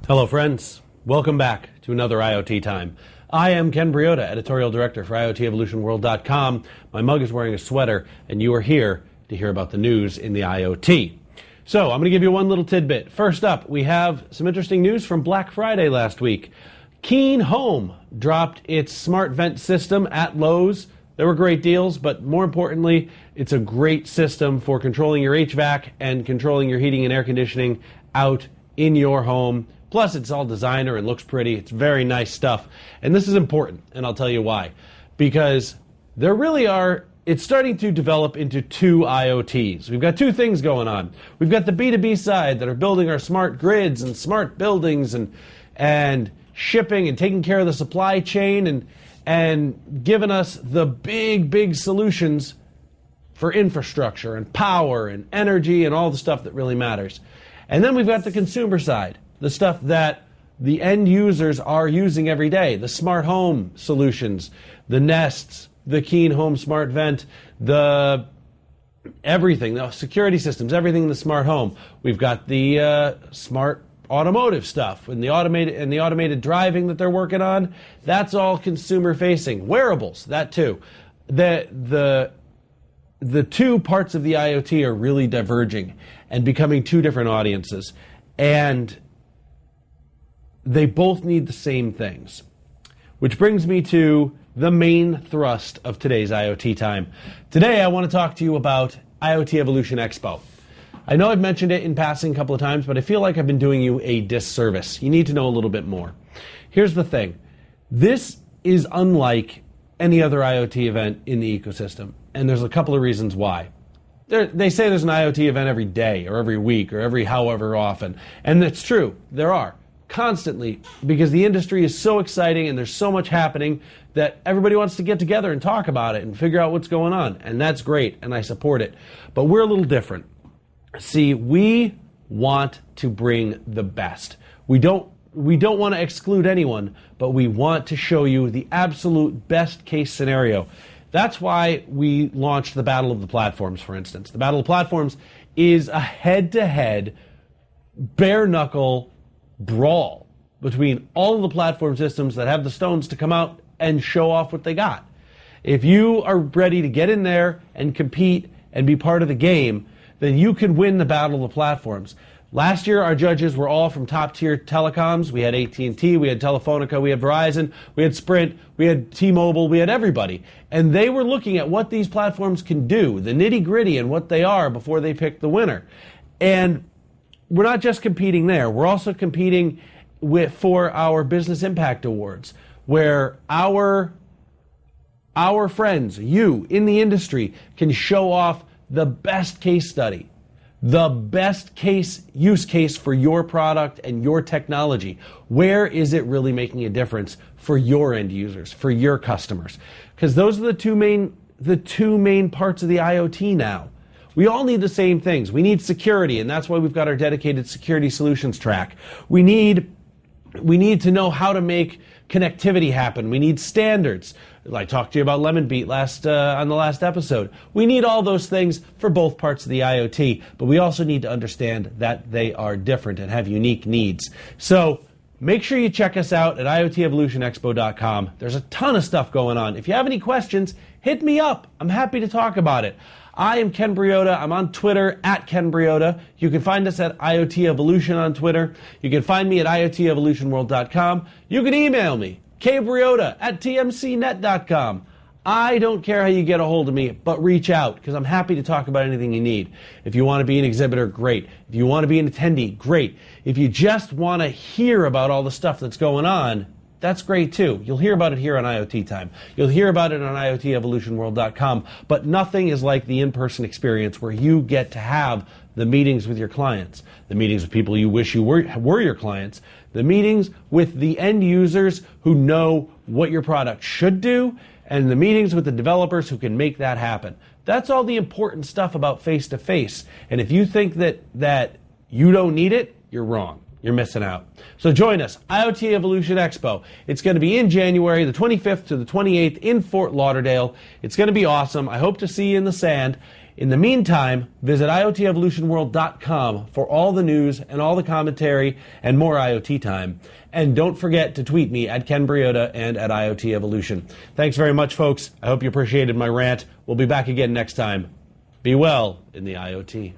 Hello friends, welcome back to another IoT Time. I am Ken Briota, Editorial Director for IoTEvolutionWorld.com. My mug is wearing a sweater, and you are here to hear about the news in the IoT. So I'm going to give you one little tidbit. First up, we have some interesting news from Black Friday last week. Keen Home dropped its smart vent system at Lowe's. There were great deals, but more importantly, it's a great system for controlling your HVAC and controlling your heating and air conditioning out in your home. Plus, it's all designer and looks pretty. It's very nice stuff. And this is important, and I'll tell you why. Because there really are, it's starting to develop into two IoTs. We've got two things going on. We've got the B2B side that are building our smart grids and smart buildings and shipping and taking care of the supply chain and giving us the big solutions for infrastructure and power and energy and all the stuff that really matters. And then we've got the consumer side. The stuff that the end users are using every day, the smart home solutions, the Nests, the Keen Home Smart Vent, the everything, the security systems, everything in the smart home. We've got the smart automotive stuff and the automated driving that they're working on. That's all consumer facing. Wearables, that too. The two parts of the IoT are really diverging and becoming two different audiences. And they both need the same things. Which brings me to the main thrust of today's IoT Time. Today I want to talk to you about Iot Evolution Expo. I know I've mentioned it in passing a couple of times, but I feel like I've been doing you a disservice. You need to know a little bit more. Here's the thing. This is unlike any other IoT event in the ecosystem, and there's a couple of reasons why. They say there's an IoT event every day or every week or every however often, and it's true, there are. Constantly, because the industry is so exciting and there's so much happening that everybody wants to get together and talk about it and figure out what's going on, and that's great, and I support it. But we're a little different. See, we want to bring the best. We don't want to exclude anyone, but we want to show you the absolute best case scenario. That's why we launched the Battle of the Platforms, for instance. The Battle of Platforms is a head-to-head, bare-knuckle brawl between all of the platform systems that have the stones to come out and show off what they got. If you are ready to get in there and compete and be part of the game, then you can win the Battle of the Platforms. Last year, our judges were all from top-tier telecoms. We had AT&T, we had Telefonica, we had Verizon, we had Sprint, we had T-Mobile, we had everybody. And they were looking at what these platforms can do, the nitty-gritty and what they are before they picked the winner. And we're not just competing there. We're also competing for our Business Impact Awards, where our friends, you in the industry, can show off the best case study, the best use case for your product and your technology. Where is it really making a difference for your end users, for your customers? Because those are the two main parts of the IoT now. We all need the same things. We need security, and that's why we've got our dedicated security solutions track. We need to know how to make connectivity happen. We need standards. I talked to you about Lemon Beat on the last episode. We need all those things for both parts of the IoT, but we also need to understand that they are different and have unique needs. So make sure you check us out at IoTEvolutionExpo.com. There's a ton of stuff going on. If you have any questions, hit me up. I'm happy to talk about it. I am Ken Briota. I'm on Twitter at Ken Briota. You can find us at IoT Evolution on Twitter. You can find me at IoTEvolutionWorld.com. You can email me, kbriota@tmcnet.com. I don't care how you get a hold of me, but reach out, because I'm happy to talk about anything you need. If you want to be an exhibitor, great. If you want to be an attendee, great. If you just want to hear about all the stuff that's going on, that's great too. You'll hear about it here on IoT Time. You'll hear about it on IoTEvolutionWorld.com, but nothing is like the in-person experience where you get to have the meetings with your clients, the meetings with people you wish you were your clients, the meetings with the end users who know what your product should do, and the meetings with the developers who can make that happen. That's all the important stuff about face-to-face. And if you think that you don't need it, you're wrong. You're missing out. So join us, Iot Evolution Expo. It's going to be in January, the 25th to the 28th in Fort Lauderdale. It's going to be awesome. I hope to see you in the sand. In the meantime, visit IoTEvolutionWorld.com for all the news and all the commentary and more IoT time. And don't forget to tweet me at Ken Briota and at IoT Evolution. Thanks very much, folks. I hope you appreciated my rant. We'll be back again next time. Be well in the IoT.